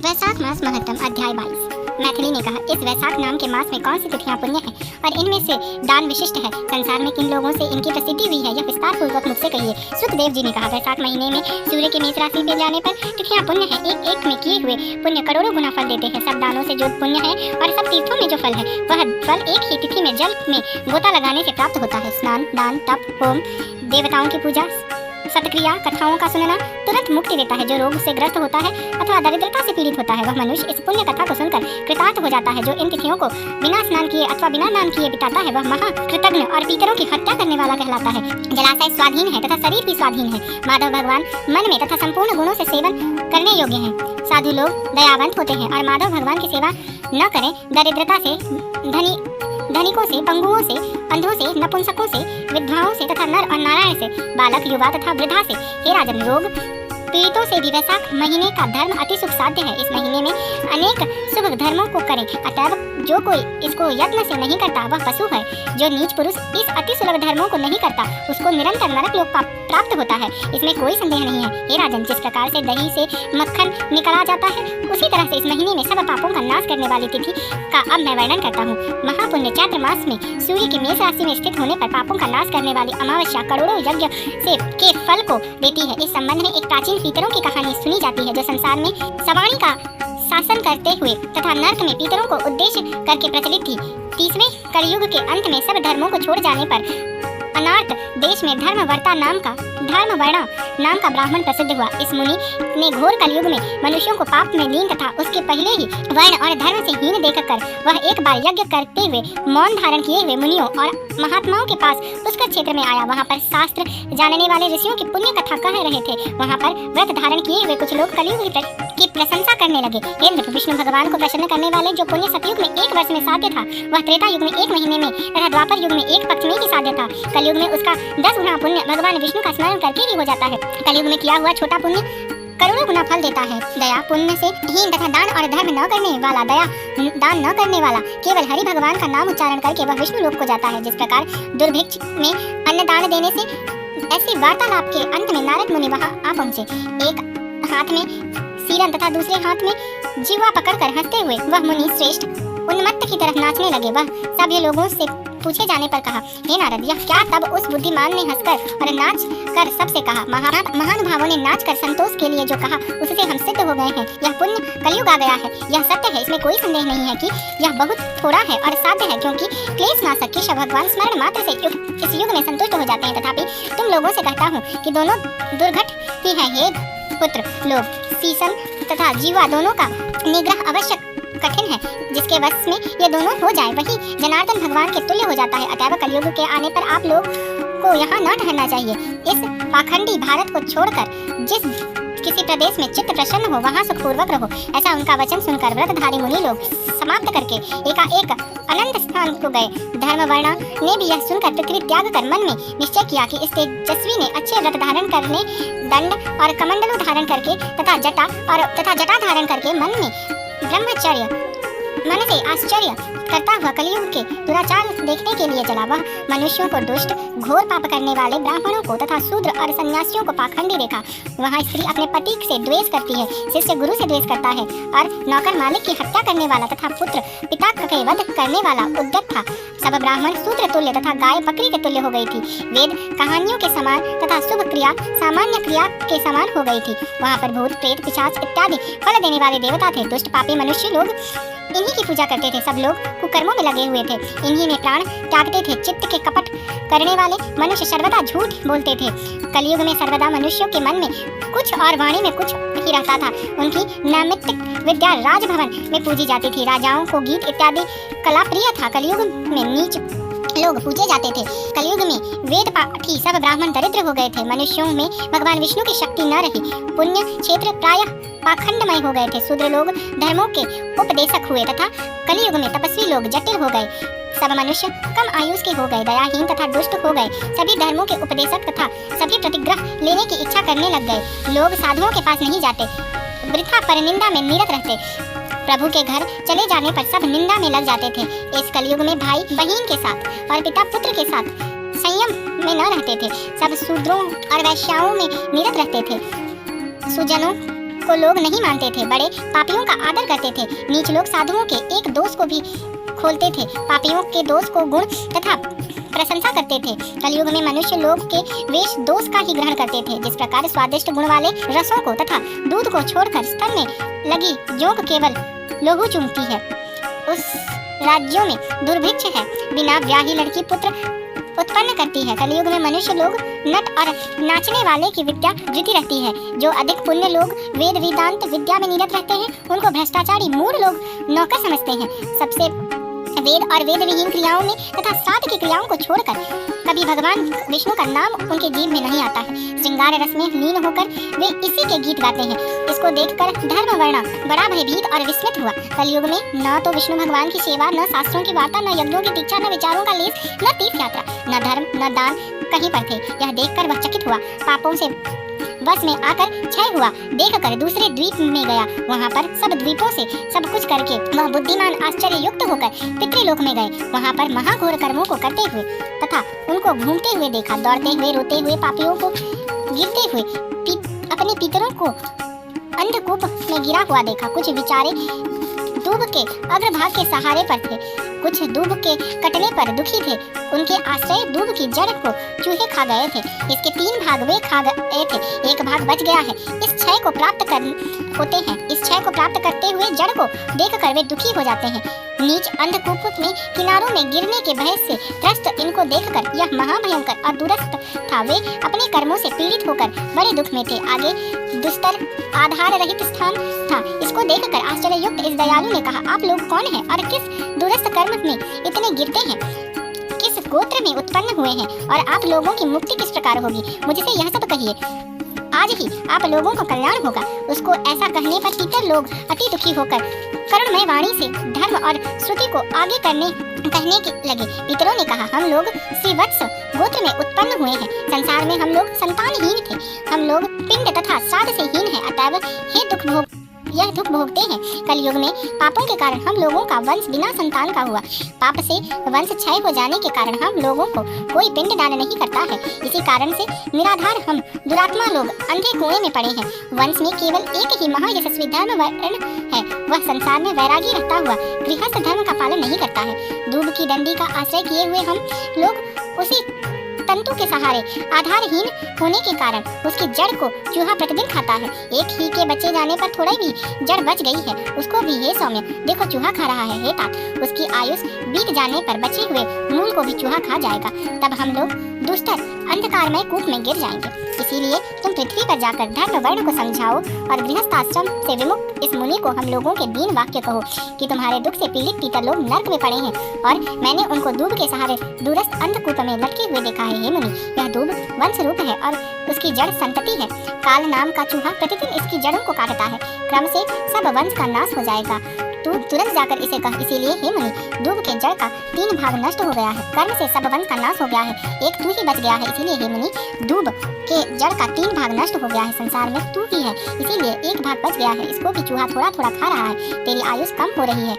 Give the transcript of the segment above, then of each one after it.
वैशाख मास महत्तम अध्याय 22। मैथिली ने कहा, इस वैशाख नाम के मास में कौन सी तिथियां पुण्य है और इनमें से दान विशिष्ट है? संसार में किन लोगों से इनकी प्रसिद्धि हुई है, यह विस्तार पूर्वक मुझसे कहिए। सुखदेव जी ने कहा, वैशाख महीने में सूर्य के मेष राशि में जाने पर तिथियां पुण्य है। एक एक में किए हुए पुण्य करोड़ों गुना फल देते हैं। सब दानों से जो पुण्य है और सब तीर्थों में जो फल है, वह फल एक ही तिथि में जल में गोता लगाने से प्राप्त होता है। स्नान, दान, तप, होम, देवताओं की पूजा, सतक्रिया, कथाओं का सुनना तुरंत मुक्ति देता है। जो रोग से ग्रस्त होता है अथवा दरिद्रता से पीड़ित होता है, वह मनुष्य इस पुण्य कथा को सुनकर कृतार्थ हो जाता है। जो इन तिथियों को बिना स्नान किए अथवा बिना दान किए बिताता है, वह महाकृतज्ञ और पितरों की हत्या करने वाला कहलाता है। जलाशय स्वाधीन है तथा शरीर भी स्वाधीन है। माधव भगवान मन में तथा संपूर्ण गुणों से सेवन करने योग्य है। साधु लोग दयावंत होते हैं और माधव भगवान की सेवा न करें। दरिद्रता से, धनिकों से, पंगुओं से, अंधों से, नपुंसकों से, विधवाओं से तथा नर और नारायण से, बालक, युवा तथा वृद्धा से, हे राजन, रोग पीड़ितों से भी वैशाख महीने का धर्म अति सुख साध्य है। इस महीने में अनेक शुभ धर्मों को करें। अतः जो कोई इसको यत्न से नहीं करता वह पशु है। जो नीच पुरुष इस अति सुलभ धर्मों को नहीं करता उसको निरंतर नरक लोक प्राप्त होता है। इसमें कोई संदेह नहीं है। हे राजन, जिस प्रकार से दही से मक्खन निकला जाता है, उसी तरह से इस महीने में सब पापों का नाश करने वाली तिथि का अब मैं वर्णन करता हूँ। महापुण्य चैत्र मास में सूर्य की मेष राशि में स्थित होने पर पापों का नाश करने वाली अमावस्या करोड़ों यज्ञ से के फल को देती है। इस संबंध में एक प्राचीन पितरों की कहानी सुनी जाती है, जो संसार में सवाणी का शासन करते हुए तथा नरक में पितरों को उद्देश्य करके प्रचलित थी। 30वें कलयुग के अंत में सब धर्मों को छोड़ जाने पर अनार्त देश में धर्मवर्णा नाम का ब्राह्मण प्रसिद्ध हुआ। इस मुनि ने घोर कलयुग में मनुष्यों को पाप में लीन तथा उसके पहले ही वर्ण और धर्म से हीन देखकर वह एक बार यज्ञ करते हुए मौन धारण किए हुए मुनियों और महात्माओं के पास पुष्कर क्षेत्र में आया। वहाँ पर शास्त्र जानने वाले ऋषियों की पुण्य कथा कह रहे थे। वहाँ पर व्रत धारण किए हुए कुछ लोग कलयुग की प्रशंसा करने लगे। इंद्र, विष्णु भगवान को प्रसन्न करने वाले जो पुण्य सतयुग में 1 वर्ष में साध्य था, वह त्रेता युग में 1 महीने में तथा द्वापर युग में 1 पक्ष में ही साध्य था। कलयुग में उसका 10 गुना पुण्य भगवान विष्णु का स्मरण करके ही हो जाता है। कलयुग में किया हुआ छोटा पुण्य करोड़ों गुना फल देता है। दया, पुण्य से हीन तथा दान और धर्म न करने वाला, दान न करने वाला केवल हरि भगवान का नाम उच्चारण करके वह विष्णु लोक को जाता है। जिस प्रकार दुर्भिक्ष में अन्न दान देने से, ऐसे वार्तालाप के अंत में नारद मुनि वहां आ पहुंचे। एक हाथ में सीरन तथा दूसरे हाथ में जीवा पकड़कर हंसते हुए वह मुनि श्रेष्ठ उन्मत्त की तरफ नाचने लगे। वह सभी लोगों से पूछे जाने पर कहा, हे नारद, यह क्या? तब उस बुद्धिमान ने हंसकर और नाच कर सबसे कहा, महानुभावों ने नाच कर संतोष के लिए जो कहा उससे हम सिद्ध हो गए हैं। यह पुण्य कलयुग आ गया है, यह सत्य है, इसमें कोई संदेह नहीं है कि यह बहुत थोड़ा है और साध्य है, क्योंकि क्लेश नाशक केशव भगवान स्मरण मात्र से इस युग में संतुष्ट हो जाते हैं। तथापि तुम लोगों से कहता हूँ कि दोनों दुर्घट ही है। हे पुत्र, लोग, शीशन तथा जीवा दोनों का निग्रह अवश्य कठिन है। जिसके वश में ये दोनों हो जाए वही जनार्दन भगवान के तुल्य हो जाता है। अतः कलयुग के आने पर आप लोग को यहाँ न ठहरना चाहिए। इस पाखंडी भारत को छोड़कर जिस किसी प्रदेश में चित्त प्रसन्न हो वहाँ सुखपूर्वक रहो। ऐसा उनका वचन सुनकर व्रतधारी मुनि लोग समाप्त करके एकाएक अनंत स्थान को गए। धर्मवर्णा ने भी यह सुनकर पृथ्वी त्याग कर मन में निश्चय किया कि इस तेजस्वी ने अच्छे व्रत धारण करने, दंड और कमंडलों धारण करके तथा जटा धारण करके मन से आश्चर्य करता हुआ कलयुग के दुराचार देखने के लिए चला। वह मनुष्यों को दुष्ट, घोर पाप करने वाले ब्राह्मणों को तथा शूद्र और सन्यासियों को पाखंडी देखा। वहाँ स्त्री अपने पति से द्वेष करती है, शिष्य गुरु से द्वेष करता है और नौकर मालिक की हत्या करने वाला तथा पुत्र पिता के वध करने वाला उद्यत था। सब ब्राह्मण शूद्र तुल्य तथा गाय बकरी के तुल्य हो गई थी। वेद कहानियों के समान तथा शुभ क्रिया सामान्य क्रिया के समान हो गई थी। वहाँ पर भूत, प्रेत, पिशाच इत्यादि फल देने वाले देवता थे। दुष्ट पापी मनुष्य लोग इन्हीं की पूजा करते थे। सब लोग कुकर्मों में लगे हुए थे, इन्हीं में प्राण त्यागते थे। चित्त के कपट करने वाले मनुष्य सर्वदा झूठ बोलते थे। कलयुग में सर्वदा मनुष्यों के मन में कुछ और वाणी में कुछ ही रहता था। उनकी नैमित्तिक विद्या राजभवन में पूजी जाती थी। राजाओं को गीत इत्यादि कला प्रिय था। कलयुग में नीच लोग पूजे जाते थे। कलयुग में वेद पाठी सब ब्राह्मण दरिद्र हो गए थे। मनुष्यों में भगवान विष्णु की शक्ति न रही। पुण्य क्षेत्र प्रायः पाखंडमय हो गए थे। शूद्र लोग धर्मों के उपदेशक हुए तथा कलयुग में तपस्वी लोग जटिल हो गए। सब मनुष्य कम आयुष के हो गए, दयाहीन तथा दुष्ट हो गए। सभी धर्मों के उपदेशक तथा सभी प्रतिग्रह लेने की इच्छा करने लग गए। लोग साधुओं के पास नहीं जाते, वृथा परनिंदा में निरत रहते। प्रभु के घर चले जाने पर सब निंदा में लग जाते थे। इस कलयुग में भाई बहन के साथ और पिता पुत्र के साथ संयम में न रहते थे। सब शूद्रों और वैश्याओं में निरत रहते थे। सुजनों को लोग नहीं मानते थे, बड़े पापियों का आदर करते थे, नीच लोग साधुओं के एक दोष को भी खोलते थे, पापियों के दोष को गुण तथा प्रशंसा करते थे। कलयुग में मनुष्य लोग के वेश दोष का ही ग्रहण करते थे। जिस प्रकार स्वादिष्ट गुण वाले रसों को तथा दूध को छोड़कर स्तन में लगी जोंक केवल लोहू चूमती है, उस राज्यों में दुर्भिक्ष है, बिना ब्याही लड़की पुत्र उत्पन्न करती है। कलयुग में मनुष्य लोग नट और नाचने वाले की विद्या वृद्धि रहती है। जो अधिक पुण्य लोग वेद वेदांत विद्या में निरत रहते हैं, उनको भ्रष्टाचारी मूढ़ लोग नौकर समझते हैं। सबसे वेद और वेद विहीन क्रियाओं में तथा श्राद्ध की क्रियाओं को छोड़कर कभी भगवान विष्णु का नाम उनके जीभ में नहीं आता है। श्रृंगार रस में लीन होकर वे इसी के गीत गाते हैं। इसको देखकर धर्म वर्ण बड़ा भयभीत और विस्मित हुआ। कलयुग में न तो विष्णु भगवान की सेवा, न शास्त्रों की वार्ता, न यज्ञों की दीक्षा, न विचारों का लेस, न तीर्थ यात्रा, न धर्म, न दान कहीं पर थे। यह देखकर वह चकित हुआ, पापों से वश में आकर क्षय हुआ। देखकर दूसरे द्वीप में गया, वहाँ पर सब द्वीपों से सब कुछ करके वह बुद्धिमान आश्चर्य युक्त होकर पितृलोक में गए। वहाँ पर महाघोर कर्मों को करते हुए तथा उनको घूमते हुए देखा, दौड़ते हुए, रोते हुए, पापियों को गिरते हुए, अपने पितरों को अंधकूप में गिरा हुआ देखा। कुछ बेचारे दूब के अग्रभाग के सहारे पर थे, कुछ दूब के कटने पर दुखी थे। उनके आश्रय दूब की जड़ को चूहे खा गए थे। इसके 3 भाग वे खा गए थे, एक भाग बच गया है। इस क्षय को प्राप्त करते हुए जड़ को देखकर वे दुखी हो जाते हैं। नीच अंधकूप में किनारों में गिरने के भय से त्रस्त इनको देखकर यह महाभयंकर और दुरस्त था। वे अपने कर्मों से पीड़ित होकर बड़े दुख में थे। आगे दुस्तर आधार रहित स्थान था। इसको देखकर आश्चर्य युक्त इस दयालु ने कहा, आप लोग कौन हैं और किस दुरस्त कर्म में इतने गिरते हैं? किस गोत्र में उत्पन्न हुए हैं और आप लोगों की मुक्ति किस प्रकार होगी? मुझसे यह सब कहिए, आज ही आप लोगों का कल्याण होगा। उसको ऐसा कहने पर पितर लोग अति दुखी होकर करुणमय वाणी से धर्म और श्रुति को आगे कहने के लगे। पितरों ने कहा, हम लोग श्रीवत्स गोत्र में उत्पन्न हुए हैं। संसार में हम लोग संतानहीन थे। हम लोग पिंड तथा श्राद्ध से हीन हैं, अतएव यह दुख भोगते हैं। कलयुग में पापों के कारण हम लोगों का वंश बिना संतान का हुआ। पाप से वंश क्षय हो जाने के कारण हम लोगों को कोई पिंड दान नहीं करता है। इसी कारण से निराधार हम दुरात्मा लोग अंधे कुएं में पड़े हैं। वंश में केवल एक ही महायशस्वी धर्म वर्ण है, वह संसार में वैरागी रहता हुआ गृहस्थ धर्म का पालन नहीं करता है। दूब की डंडी का आश्रय किए हुए हम लोग उसी तंतु के सहारे आधारहीन होने के कारण उसकी जड़ को चूहा प्रतिदिन खाता है। एक ही के बचे जाने पर थोड़ा भी जड़ बच गई है, उसको भी हे सौम्य देखो चूहा खा रहा है। हे तात, उसकी आयुष बीत जाने पर बचे हुए मूल को भी चूहा खा जाएगा। तब हम लोग दुष्टर अंधकारमय कूप में गिर जाएंगे। इसीलिए तुम पृथ्वी पर जाकर धर्म वर्ण को समझाओ और गृहस्थाश्रम से विमुक्त इस मुनि को हम लोगों के दीन वाक्य कहो कि तुम्हारे दुख से पीड़ित पितर लोग नर्क में पड़े हैं और मैंने उनको दूब के सहारे दूरस्थ अंधकूप में लटके हुए देखा है। हे मुनि, यह दूब वंश रूप है और उसकी जड़ संतति है। काल नाम का चूहा प्रतिदिन इसकी जड़ों को काटता है। क्रम से सब वंश का नाश हो जाएगा। तू तुरंत जाकर इसे कह। इसीलिए हे मुनि, दूब के जड़ का 3 भाग नष्ट हो गया है। कर्म से सब वंश का नाश हो गया है, एक तू ही बच गया है। इसीलिए हे मुनि, दूब के जड़ का 3 भाग नष्ट हो गया है। संसार में तू ही है, इसीलिए एक भाग बच गया है। इसको भी चूहा थोड़ा थोड़ा खा रहा है। तेरी आयुष कम हो रही है।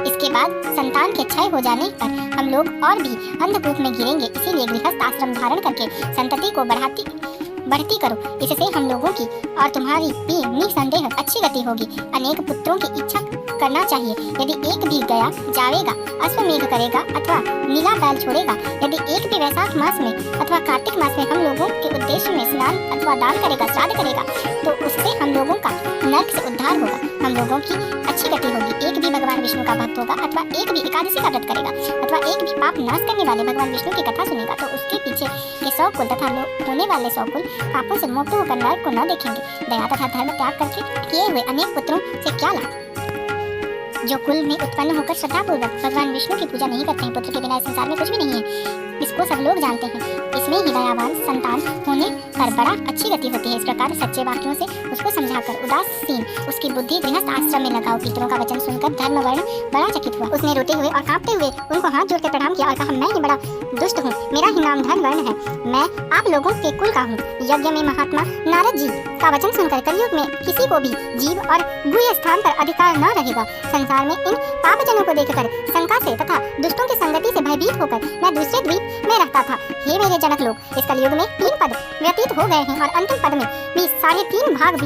इसके बाद संतान के क्षय हो जाने पर हम लोग और भी अंधकूप में गिरेंगे। इसीलिए गृहस्थ आश्रम धारण करके संतति को बढ़ती करो। इससे हम लोगों की और तुम्हारी भी निसंदेह अच्छी गति होगी। अनेक पुत्रों की इच्छा करना चाहिए। यदि एक भी गया जावेगा, अश्वमेघ करेगा अथवा नीला बैल छोड़ेगा, यदि एक भी वैशाख मास में अथवा कार्तिक मास में हम लोगों के उद्देश्य में स्नान अथवा दान करेगा, श्राद्ध करेगा, तो उससे हम लोगों का नरक से उद्धार होगा। हम लोगों की अच्छी गति होगी। एक भी भगवान विष्णु का भक्त होगा अथवा एक भी एकादशी का व्रत करेगा अथवा एक भी पाप नाश करने वाले भगवान विष्णु की कथा सुनेगा, तो उसके पीछे के 100 कुल तथा होने वाले 100 कुल पापों से मुक्त होकर नरक को न देखेंगे। दया तथा धर्म त्याग करके किए हुए अनेक पुत्रों से क्या लाभ? जो कुल में उत्पन्न होकर श्रद्धापूर्वक भगवान विष्णु की पूजा नहीं करते हैं, पुत्र के बिना इस संसार में कुछ भी नहीं है। इसको सब लोग जानते हैं। इसमें ही दयावान संतान होने पर बड़ा अच्छी गति होती है। इस प्रकार सच्चे वाक्यों से उसको समझाकर उदासीन उसकी बुद्धि गृहस्थ आश्रम में लगाओ। पितरों का वचन सुनकर धर्म वर्ण बड़ा चकित हुआ। उसने रोते हुए और कांपते हुए उनको हाथ जोड़कर प्रणाम किया और कहा, मैं ही बड़ा दुष्ट हूँ, मेरा ही नाम धर्म वर्ण है, मैं आप लोगों के कुल का हूँ। यज्ञ में महात्मा नारद जी का वचन सुनकर कलयुग में किसी को भी जीव और गुह्य स्थान पर अधिकार न रहेगा। संसार में इन पापजनों को देखकर शंका से तथा दुष्टों की संगति से भयभीत होकर मैं दूसरे द्वीप में रहता था। हे मेरे जनक लोग, इस कलयुग में 3 पद व्यतीत हो गए हैं और अंतिम पद में भी 3.5 भाग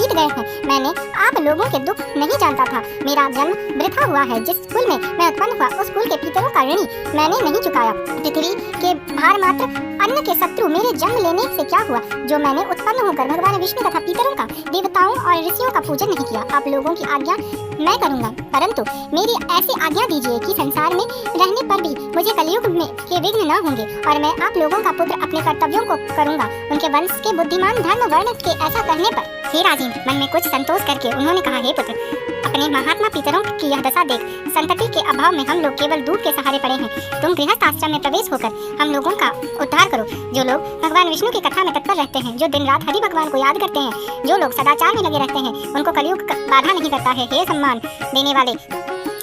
बीत गए हैं। मैंने आप लोगों के दुख नहीं जानता था। मेरा जन्म वृथा हुआ है। जिस कुल में मैं उत्पन्न हुआ उस कुल के पितरों का ऋणी मैंने नहीं चुकाया। पृथ्वी के भार मात्र अन्न के शत्रु मेरे जन्म लेने से क्या हुआ, जो मैंने उत्पन्न होकर भगवान विष्णु तथा पितरों का, देवताओं और ऋषियों का पूजन नहीं किया। आप लोगों की आज्ञा मैं करूंगा, परंतु मेरी ऐसी आज्ञा दीजिए कि संसार में रहने पर भी मुझे कलयुग में के विघ्न न होंगे और मैं आप लोगों का पुत्र अपने कर्तव्यों को करूंगा, उनके वंश के बुद्धिमान धर्म वर्ण के ऐसा करने पर। हे राजेन, मन में कुछ संतोष करके उन्होंने कहा, हे पुत्र, अपने महात्मा पितरों की यह दशा देख। संतति के अभाव में हम लोग केवल दूध के सहारे पड़े हैं। तुम गृहस्थ आश्रम में प्रवेश होकर हम लोगों का उद्धार करो। जो लोग भगवान विष्णु की कथा में तत्पर रहते हैं, जो दिन रात हरि भगवान को याद करते हैं, जो लोग सदाचार में लगे रहते हैं, उनको कलयुग बाधा नहीं करता है। हे सम्मान देने वाले,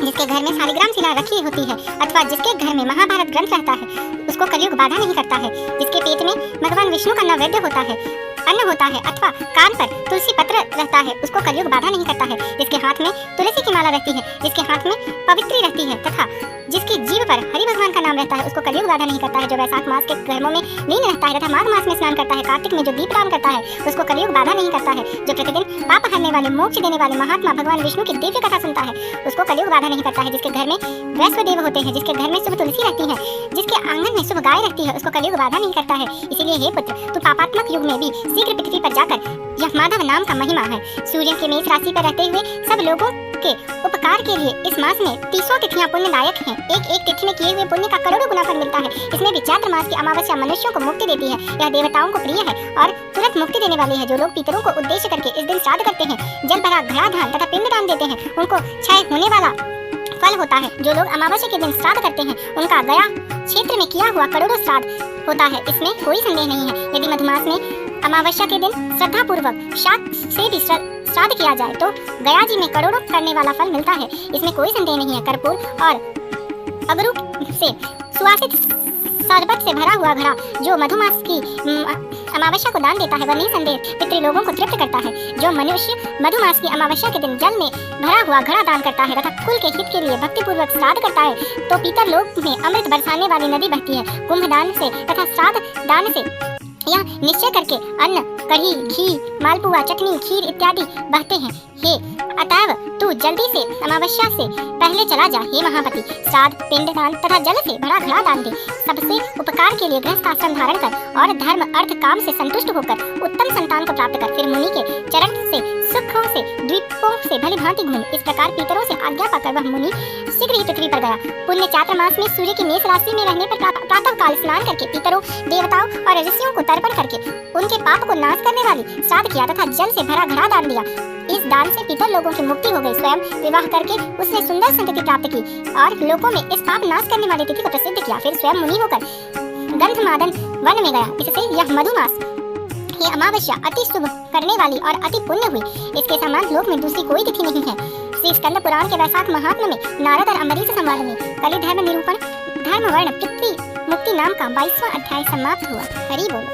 जिसके घर में शालिग्राम शिला रखी होती है अथवा जिसके घर में महाभारत ग्रंथ रहता है, उसको कलयुग बाधा नहीं करता है। जिसके पेट में भगवान विष्णु का नैवेद्य होता है, अन्न होता है अथवा कान पर तुलसी पत्र रहता है, उसको कलयुग बाधा नहीं करता है। जिसके हाथ में तुलसी की माला रहती है, जिसके हाथ में पवित्री रहती है तथा जिसकी जीभ पर हरि भगवान का नाम रहता है, उसको कलयुग बाधा नहीं करता है। जो वैशाख मास के कर्मों में लीन रहता है तथा माघ मास में स्नान करता है, कार्तिक में जो दीपदान करता है, उसको कलयुग बाधा नहीं करता है। जो प्रतिदिन पाप हरने वाले, मोक्ष देने वाले महात्मा भगवान विष्णु की दिव्य कथा सुनता है, उसको कलयुग बाधा नहीं करता है। जिसके घर में वैश्वदेव होते हैं, जिसके घर में शुभ तुलसी रहती है, जिसके आंगन में शुभ गाय रहती है, उसको कलयुग बाधा नहीं करता है। इसीलिए हे पुत्र, तू पापात्मक युग में भी शीघ्र पृथ्वी पर जाकर, यह माधव नाम का महिमा है। सूर्य के मेष राशि पर रहते हुए सब लोगों के उपकार के लिए इस मास में 30 तिथियां पुण्यदायक हैं। एक एक तिथि में किए हुए पुण्य का करोड़ों गुना फल मिलता है। इसमें भी चैत्र मास की अमावस्या मनुष्यों को मुक्ति देती है। यह देवताओं को प्रिय है और तुरंत मुक्ति देने वाली है। जो लोग पितरों को उद्देश्य करके इस दिन श्राद्ध करते हैं, जल भरा घड़ा धान तथा पिंड दान देते हैं, उनको क्षय होने वाला फल होता है। जो लोग अमावस्या के दिन श्राद्ध करते हैं, उनका गया क्षेत्र में किया हुआ करोड़ों श्राद्ध होता है। इसमें कोई संदेह नहीं है। यदि मधुमास में अमावस्या के दिन श्रद्धा पूर्वक शाक से भी श्राद्ध किया जाए तो गया जी में करोड़ों करने वाला फल मिलता है। इसमें कोई संदेह नहीं है। कर्पूर और अगरू से सुवासित शरबत से भरा हुआ घड़ा जो मधुमास की अमावस्या को दान देता है, वह निसंदेह पितृलोगों को तृप्त करता है। जो मनुष्य मधुमास की अमावस्या के दिन जल में भरा हुआ घड़ा दान करता है तथा कुल के हित के लिए भक्तिपूर्वक श्राद्ध करता है, तो पितर लोक में अमृत बरसाने वाली नदी बहती है। कुंभ दान से तथा श्राद्ध दान से यह निश्चय करके अन्न, कढ़ी, घी, मालपुआ, चटनी, खीर इत्यादि बहते हैं। हे अतएव तू जल्दी से अमावस्या से पहले चला जा। हे महापति, श्राद्ध, पिंड दान तथा जल से भरा घड़ा दान दे। सबसे उपकार के लिए गृहस्थ आश्रम धारण कर और धर्म अर्थ काम से संतुष्ट होकर उत्तम संतान को प्राप्त कर। फिर मुनि के चरण से सुखों से द्वीपों से भली भांति घूम। इस प्रकार पितरों से आज्ञा पाकर वह मुनि शीघ्र ही पृथ्वी पर गया। पुण्य चात्र मास में सूर्य की मेष राशि में रहने पर प्रातः काल स्नान करके पितरों, देवताओं और ऋषियों को तर्पण करके उनके पाप को नाश करने वाली श्राद्ध किया तथा जल से भरा घड़ा दान दिया। इस दान से पितर लोगों की मुक्ति हो गई। स्वयं विवाह करके उसने सुंदर संतति प्राप्त की और लोगों में इस पाप नाश करने वाली तिथि को प्रसिद्ध किया। फिर स्वयं मुनि होकर गंधमादन वन में गया। इससे यह मधुमास, ये अमावस्या अति शुभ करने वाली और अति पुण्य हुई। इसके समान लोक में दूसरी कोई तिथि नहीं है। श्री स्कंद पुराण के वैशाख महात्म्य में नारद और अम्बरीश संवाद में कलि धर्म निरूपण, धर्म वर्ण पृथ्वी मुक्ति नाम का 22वां अध्याय समाप्त हुआ। हरि बोलो।